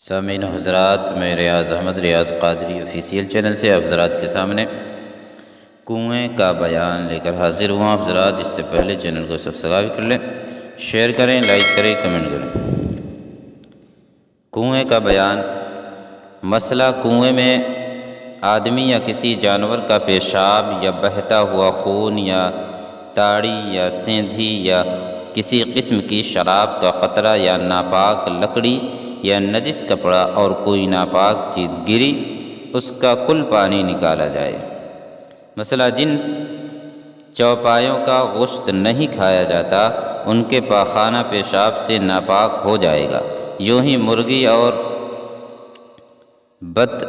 سامعین حضرات، میں ریاض احمد ریاض قادری آفیشیل چینل سے آپ حضرات کے سامنے کنویں کا بیان لے کر حاضر ہوا۔ آپ حضرات اس سے پہلے چینل کو سبسکرائب کر لیں، شیئر کریں، لائک کریں، کمنٹ کریں۔ کنویں کا بیان۔ مسئلہ کنویں میں آدمی یا کسی جانور کا پیشاب یا بہتا ہوا خون یا تاڑی یا سیندھی یا کسی قسم کی شراب کا قطرہ یا ناپاک لکڑی یا نجس کپڑا اور کوئی ناپاک چیز گری، اس کا کل پانی نکالا جائے۔ مسئلہ جن چوپایوں کا گوشت نہیں کھایا جاتا ان کے پاخانہ پیشاب سے ناپاک ہو جائے گا، یوں ہی مرغی اور بط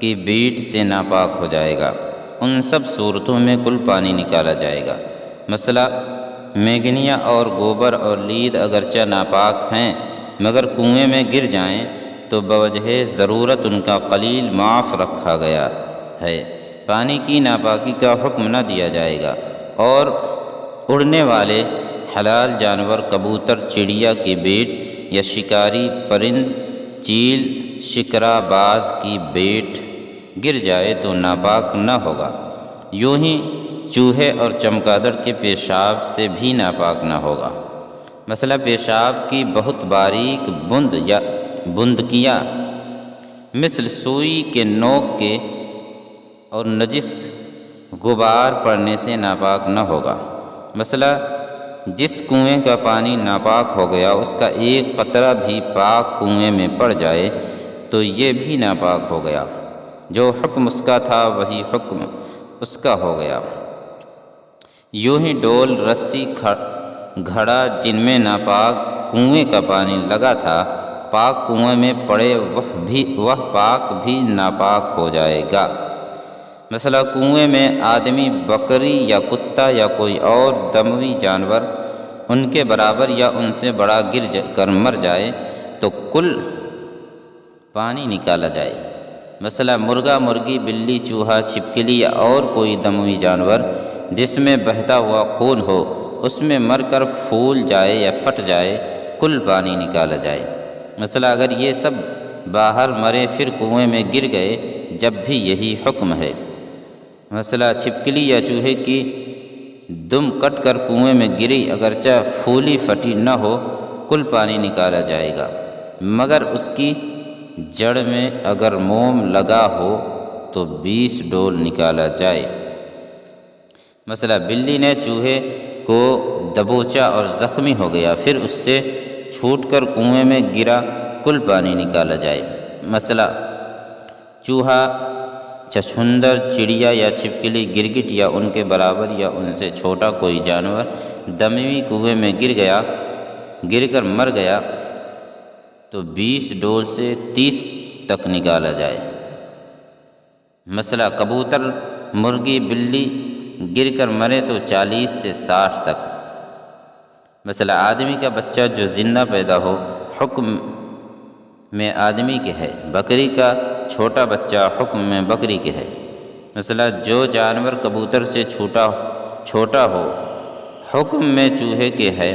کی بیٹ سے ناپاک ہو جائے گا۔ ان سب صورتوں میں کل پانی نکالا جائے گا۔ مسئلہ میگنیا اور گوبر اور لید اگرچہ ناپاک ہیں مگر کنویں میں گر جائیں تو بوجہ ضرورت ان کا قلیل معاف رکھا گیا ہے، پانی کی ناپاکی کا حکم نہ دیا جائے گا۔ اور اڑنے والے حلال جانور کبوتر، چڑیا کی بیٹ یا شکاری پرند، چیل، شکرا باز کی بیٹ گر جائے تو ناپاک نہ ہوگا، یوں ہی چوہے اور چمگادڑ کے پیشاب سے بھی ناپاک نہ ہوگا۔ مسئلہ پیشاب کی بہت باریک بند یا بندکیاں مثل سوئی کے نوک کے اور نجس غبار پڑنے سے ناپاک نہ ہوگا۔ مسئلہ جس کنویں کا پانی ناپاک ہو گیا اس کا ایک قطرہ بھی پاک کنویں میں پڑ جائے تو یہ بھی ناپاک ہو گیا، جو حکم اس کا تھا وہی حکم اس کا ہو گیا۔ یوں ہی ڈول، رسی، گھڑا جن میں ناپاک کنویں کا پانی لگا تھا پاک کنویں میں پڑے وہ پاک بھی ناپاک ہو جائے گا۔ مسئلہ کنویں میں آدمی، بکری یا کتا یا کوئی اور دموی جانور ان کے برابر یا ان سے بڑا گر کر مر جائے تو کل پانی نکالا جائے۔ مسئلہ مرغا، مرغی، بلی، چوہا، چھپکلی یا اور کوئی دموی جانور جس میں بہتا ہوا خون ہو اس میں مر کر پھول جائے یا پھٹ جائے، کل پانی نکالا جائے۔ مسئلہ اگر یہ سب باہر مرے پھر کنویں میں گر گئے جب بھی یہی حکم ہے۔ مسئلہ چھپکلی یا چوہے کی دم کٹ کر کنویں میں گری اگرچہ پھولی پھٹی نہ ہو کل پانی نکالا جائے گا، مگر اس کی جڑ میں اگر موم لگا ہو تو 20 ڈول نکالا جائے۔ مسئلہ بلی نے چوہے کو دبوچا اور زخمی ہو گیا پھر اس سے چھوٹ کر کنویں میں گرا، کل پانی نکالا جائے۔ مسئلہ چوہا، چھچھندر، چڑیا یا چھپکلی، گرگٹ یا ان کے برابر یا ان سے چھوٹا کوئی جانور دموی کنویں میں گر کر مر گیا تو 20 ڈول سے 30 تک نکالا جائے۔ مسئلہ کبوتر، مرغی، بلی گر کر مرے تو 40 سے 60 تک۔ مسئلہ آدمی کا بچہ جو زندہ پیدا ہو حکم میں آدمی کے ہے، بکری کا چھوٹا بچہ حکم میں بکری کے ہے۔ مسئلہ جو جانور کبوتر سے چھوٹا ہو حکم میں چوہے کے ہے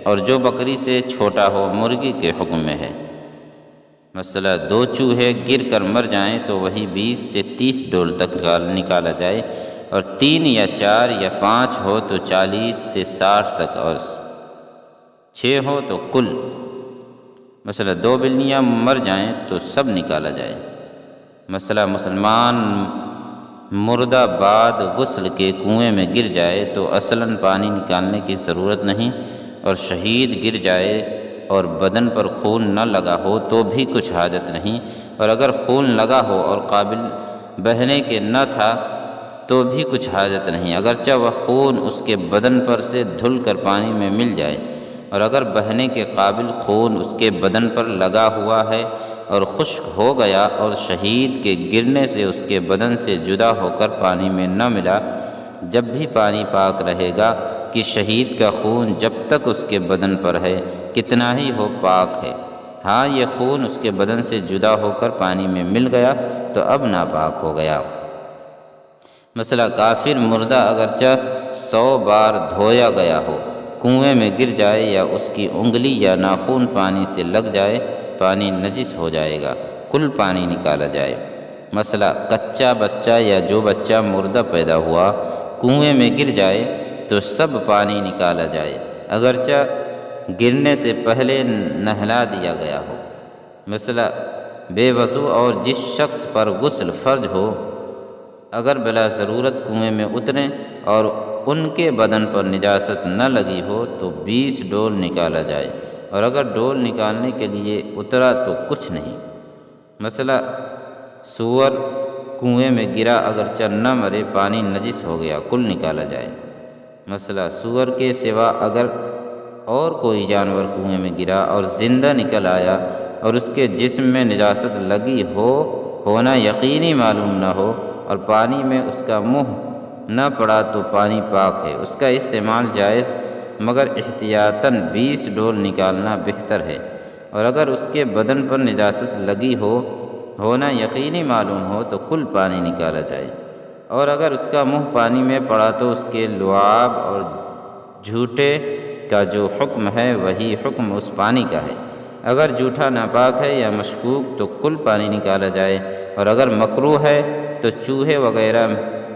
اور جو بکری سے چھوٹا ہو مرغی کے حکم میں ہے۔ مسئلہ 2 چوہے گر کر مر جائیں تو وہی 20 سے 30 ڈول تک نکالا جائے، اور 3 یا 4 یا 5 ہو تو 40 سے 60 تک، اور 6 ہو تو کل۔ مسئلہ 2 بلیاں مر جائیں تو سب نکالا جائے۔ مسئلہ مسلمان مردہ بعد غسل کے کنویں میں گر جائے تو اصلاً پانی نکالنے کی ضرورت نہیں، اور شہید گر جائے اور بدن پر خون نہ لگا ہو تو بھی کچھ حاجت نہیں، اور اگر خون لگا ہو اور قابل بہنے کے نہ تھا تو بھی کچھ حاجت نہیں، اگرچہ وہ خون اس کے بدن پر سے دھل کر پانی میں مل جائے، اور اگر بہنے کے قابل خون اس کے بدن پر لگا ہوا ہے اور خشک ہو گیا اور شہید کے گرنے سے اس کے بدن سے جدا ہو کر پانی میں نہ ملا، جب بھی پانی پاک رہے گا کہ شہید کا خون جب تک اس کے بدن پر ہے کتنا ہی ہو پاک ہے۔ ہاں یہ خون اس کے بدن سے جدا ہو کر پانی میں مل گیا تو اب ناپاک ہو گیا۔ مسئلہ کافر مردہ اگرچہ 100 بار دھویا گیا ہو کنویں میں گر جائے یا اس کی انگلی یا ناخن پانی سے لگ جائے پانی نجس ہو جائے گا، کل پانی نکالا جائے۔ مسئلہ کچا بچہ یا جو بچہ مردہ پیدا ہوا کنویں میں گر جائے تو سب پانی نکالا جائے، اگرچہ گرنے سے پہلے نہلا دیا گیا ہو۔ مسئلہ بے وضو اور جس شخص پر غسل فرض ہو اگر بلا ضرورت کنویں میں اتریں اور ان کے بدن پر نجاست نہ لگی ہو تو 20 ڈول نکالا جائے، اور اگر ڈول نکالنے کے لیے اترا تو کچھ نہیں۔ مسئلہ سور کنویں میں گرا اگرچہ نہ مرے، پانی نجس ہو گیا، کل نکالا جائے۔ مسئلہ سور کے سوا اگر اور کوئی جانور کنویں میں گرا اور زندہ نکل آیا اور اس کے جسم میں نجاست لگی ہونا یقینی معلوم نہ ہو اور پانی میں اس کا منہ نہ پڑا تو پانی پاک ہے، اس کا استعمال جائز، مگر احتیاطاً 20 ڈول نکالنا بہتر ہے۔ اور اگر اس کے بدن پر نجاست لگی ہونا یقینی معلوم ہو تو کل پانی نکالا جائے، اور اگر اس کا منہ پانی میں پڑا تو اس کے لعاب اور جھوٹے کا جو حکم ہے وہی حکم اس پانی کا ہے۔ اگر جھوٹا ناپاک ہے یا مشکوک تو کل پانی نکالا جائے، اور اگر مکروہ ہے تو چوہے وغیرہ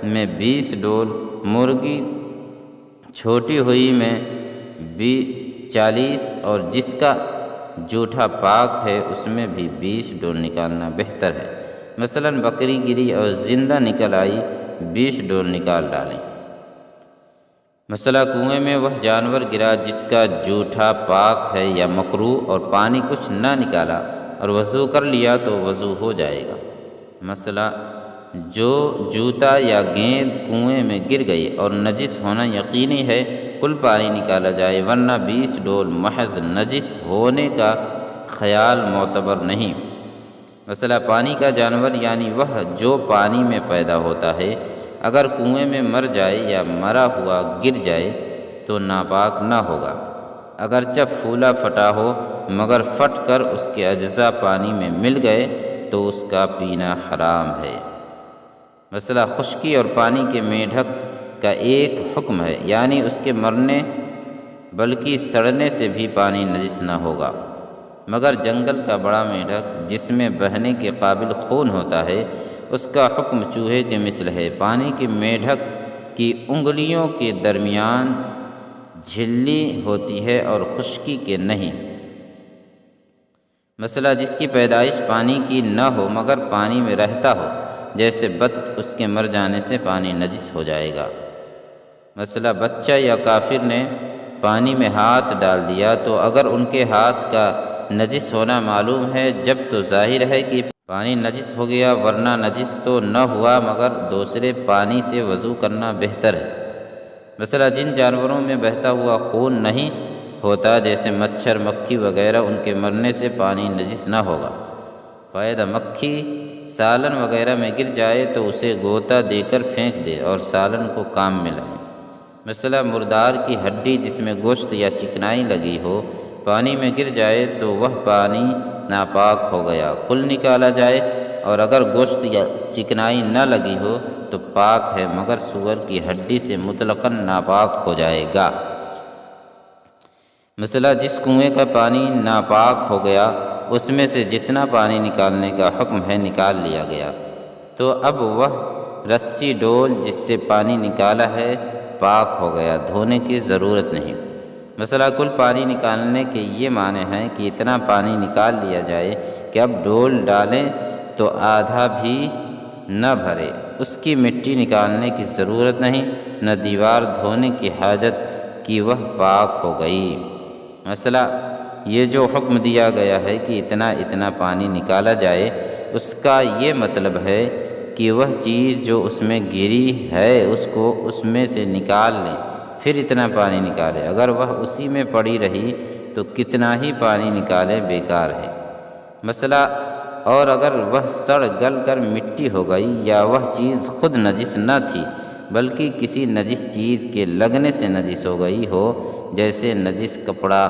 میں 20 ڈول، مرغی چھوٹی ہوئی میں 40، اور جس کا جھوٹا پاک ہے اس میں بھی 20 ڈول نکالنا بہتر ہے۔ مثلا بکری گری اور زندہ نکل آئی، 20 ڈول نکال ڈالیں۔ مسئلہ کنویں میں وہ جانور گرا جس کا جھوٹا پاک ہے یا مکروہ اور پانی کچھ نہ نکالا اور وضو کر لیا تو وضو ہو جائے گا۔ مسئلہ جو جوتا یا گیند کنویں میں گر گئی اور نجس ہونا یقینی ہے، کل پانی نکالا جائے، ورنہ 20 ڈول محض نجس ہونے کا خیال معتبر نہیں۔ مسئلہ پانی کا جانور یعنی وہ جو پانی میں پیدا ہوتا ہے اگر کنویں میں مر جائے یا مرا ہوا گر جائے تو ناپاک نہ ہوگا، اگرچہ پھولا پھٹا ہو، مگر پھٹ کر اس کے اجزاء پانی میں مل گئے تو اس کا پینا حرام ہے۔ مسئلہ خشکی اور پانی کے میڈھک کا ایک حکم ہے، یعنی اس کے مرنے بلکہ سڑنے سے بھی پانی نجس نہ ہوگا، مگر جنگل کا بڑا میڈھک جس میں بہنے کے قابل خون ہوتا ہے اس کا حکم چوہے کے مثل ہے۔ پانی کے میڈھک کی انگلیوں کے درمیان جھلی ہوتی ہے اور خشکی کے نہیں۔ مسئلہ جس کی پیدائش پانی کی نہ ہو مگر پانی میں رہتا ہو، جیسے بط، اس کے مر جانے سے پانی نجس ہو جائے گا۔ مسئلہ بچہ یا کافر نے پانی میں ہاتھ ڈال دیا تو اگر ان کے ہاتھ کا نجس ہونا معلوم ہے جب تو ظاہر ہے کہ پانی نجس ہو گیا، ورنہ نجس تو نہ ہوا مگر دوسرے پانی سے وضو کرنا بہتر ہے۔ مسئلہ جن جانوروں میں بہتا ہوا خون نہیں ہوتا جیسے مچھر، مکھی وغیرہ، ان کے مرنے سے پانی نجس نہ ہوگا۔ فائدہ: مکھی سالن وغیرہ میں گر جائے تو اسے غوطہ دے کر پھینک دے اور سالن کو کام میں لائے۔ مسئلہ مردار کی ہڈی جس میں گوشت یا چکنائی لگی ہو پانی میں گر جائے تو وہ پانی ناپاک ہو گیا، کل نکالا جائے، اور اگر گوشت یا چکنائی نہ لگی ہو تو پاک ہے، مگر سور کی ہڈی سے مطلقاً ناپاک ہو جائے گا۔ مسئلہ جس کنویں کا پانی ناپاک ہو گیا اس میں سے جتنا پانی نکالنے کا حکم ہے نکال لیا گیا تو اب وہ رسی ڈول جس سے پانی نکالا ہے پاک ہو گیا، دھونے کی ضرورت نہیں۔ مسئلہ کل پانی نکالنے کے یہ معنی ہیں کہ اتنا پانی نکال لیا جائے کہ اب ڈول ڈالیں تو آدھا بھی نہ بھرے، اس کی مٹی نکالنے کی ضرورت نہیں، نہ دیوار دھونے کی حاجت کہ وہ پاک ہو گئی۔ مسئلہ یہ جو حکم دیا گیا ہے کہ اتنا پانی نکالا جائے، اس کا یہ مطلب ہے کہ وہ چیز جو اس میں گری ہے اس کو اس میں سے نکال لیں، پھر اتنا پانی نکالے، اگر وہ اسی میں پڑی رہی تو کتنا ہی پانی نکالے بیکار ہے۔ مسئلہ اور اگر وہ سڑ گل کر مٹی ہو گئی یا وہ چیز خود نجس نہ تھی بلکہ کسی نجس چیز کے لگنے سے نجس ہو گئی ہو، جیسے نجس کپڑا،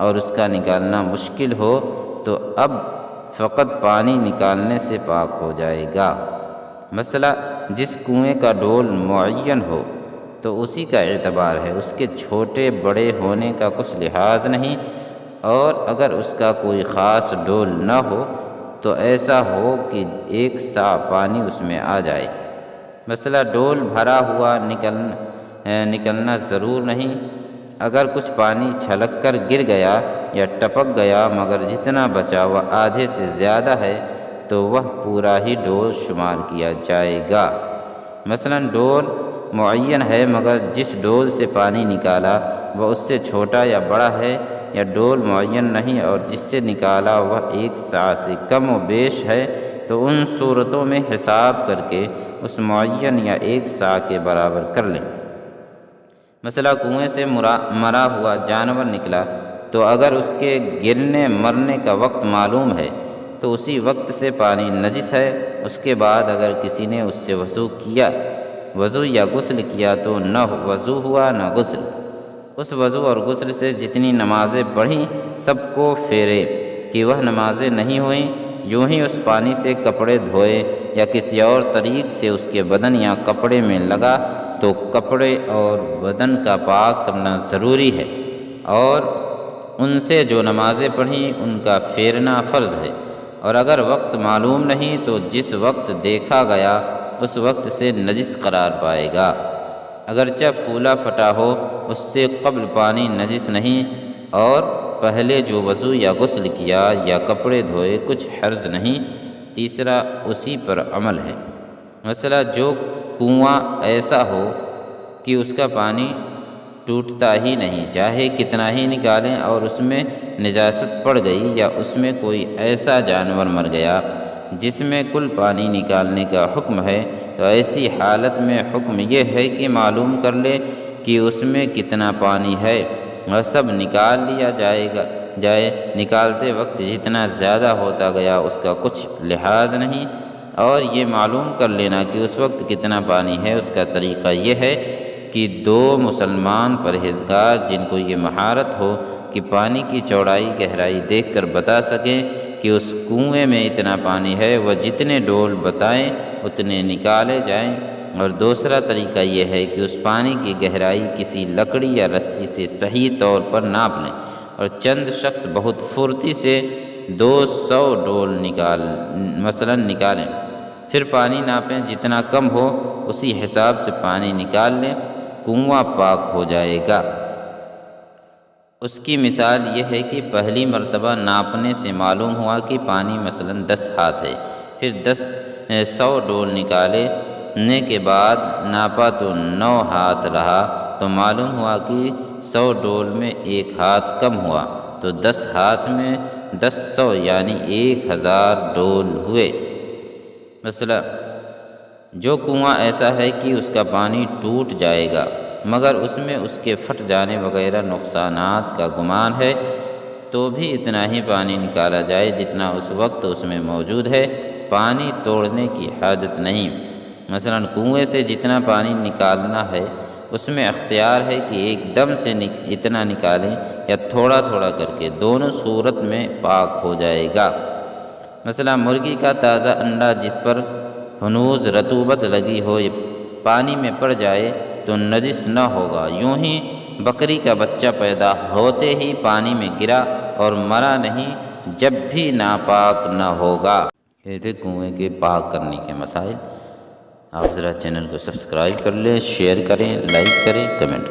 اور اس کا نکالنا مشکل ہو تو اب فقط پانی نکالنے سے پاک ہو جائے گا۔ مسئلہ جس کنویں کا ڈول معین ہو تو اسی کا اعتبار ہے، اس کے چھوٹے بڑے ہونے کا کچھ لحاظ نہیں، اور اگر اس کا کوئی خاص ڈول نہ ہو تو ایسا ہو کہ 1 سا پانی اس میں آ جائے۔ مثلا ڈول بھرا ہوا نکلنا ضرور نہیں، اگر کچھ پانی چھلک کر گر گیا یا ٹپک گیا مگر جتنا بچا وہ آدھے سے زیادہ ہے تو وہ پورا ہی ڈول شمار کیا جائے گا۔ مثلا ڈول معین ہے مگر جس ڈول سے پانی نکالا وہ اس سے چھوٹا یا بڑا ہے، یا ڈول معین نہیں اور جس سے نکالا وہ 1 سا سے کم و بیش ہے، تو ان صورتوں میں حساب کر کے اس معین یا 1 سا کے برابر کر لیں۔ مثلا کنویں سے مرا ہوا جانور نکلا تو اگر اس کے گرنے مرنے کا وقت معلوم ہے تو اسی وقت سے پانی نجس ہے۔ اس کے بعد اگر کسی نے اس سے وضو یا غسل کیا تو نہ وضو ہوا نہ غسل۔ اس وضو اور غسل سے جتنی نمازیں پڑھیں سب کو پھیرے کہ وہ نمازیں نہیں ہوئیں، یوں ہی اس پانی سے کپڑے دھوئے یا کسی اور طریق سے اس کے بدن یا کپڑے میں لگا تو کپڑے اور بدن کا پاک کرنا ضروری ہے، اور ان سے جو نمازیں پڑھیں ان کا پھیرنا فرض ہے۔ اور اگر وقت معلوم نہیں تو جس وقت دیکھا گیا اس وقت سے نجس قرار پائے گا، اگرچہ پھولا پھٹا ہو، اس سے قبل پانی نجس نہیں، اور پہلے جو وضو یا غسل کیا یا کپڑے دھوئے کچھ حرج نہیں۔ تیسرا اسی پر عمل ہے۔ مثلا جو کنواں ایسا ہو کہ اس کا پانی ٹوٹتا ہی نہیں، چاہے کتنا ہی نکالیں، اور اس میں نجاست پڑ گئی یا اس میں کوئی ایسا جانور مر گیا جس میں کل پانی نکالنے کا حکم ہے، تو ایسی حالت میں حکم یہ ہے کہ معلوم کر لے کہ اس میں کتنا پانی ہے اور سب نکال لیا جائے۔ نکالتے وقت جتنا زیادہ ہوتا گیا اس کا کچھ لحاظ نہیں۔ اور یہ معلوم کر لینا کہ اس وقت کتنا پانی ہے، اس کا طریقہ یہ ہے کہ 2 مسلمان پرہیزگار جن کو یہ مہارت ہو کہ پانی کی چوڑائی گہرائی دیکھ کر بتا سکیں کہ اس کنویں میں اتنا پانی ہے، وہ جتنے ڈول بتائیں اتنے نکالے جائیں۔ اور دوسرا طریقہ یہ ہے کہ اس پانی کی گہرائی کسی لکڑی یا رسی سے صحیح طور پر ناپ لیں، اور چند شخص بہت پھرتی سے 200 ڈول نکالیں، پھر پانی ناپیں، جتنا کم ہو اسی حساب سے پانی نکال لیں، کنواں پاک ہو جائے گا۔ اس کی مثال یہ ہے کہ پہلی مرتبہ ناپنے سے معلوم ہوا کہ پانی مثلا 10 ہاتھ ہے، پھر 100 ڈول نکالنے کے بعد ناپا تو 9 ہاتھ رہا، تو معلوم ہوا کہ 100 ڈول میں 1 ہاتھ کم ہوا، تو 10 ہاتھ میں 100 یعنی 1000 ڈول ہوئے۔ مثلا جو کنواں ایسا ہے کہ اس کا پانی ٹوٹ جائے گا مگر اس میں اس کے پھٹ جانے وغیرہ نقصانات کا گمان ہے، تو بھی اتنا ہی پانی نکالا جائے جتنا اس وقت اس میں موجود ہے، پانی توڑنے کی حاجت نہیں۔ مثلا کنویں سے جتنا پانی نکالنا ہے اس میں اختیار ہے کہ ایک دم سے اتنا نکالیں یا تھوڑا تھوڑا کر کے، دونوں صورت میں پاک ہو جائے گا۔ مثلا مرغی کا تازہ انڈا جس پر ہنوز رطوبت لگی ہو پانی میں پڑ جائے تو نجس نہ ہوگا، یوں ہی بکری کا بچہ پیدا ہوتے ہی پانی میں گرا اور مرا نہیں جب بھی ناپاک نہ ہوگا۔ یہ تھے کنویں کے پاک کرنے کے مسائل۔ آپ ذرا چینل کو سبسکرائب کر لیں، شیئر کریں، لائک کریں، کمنٹ کریں۔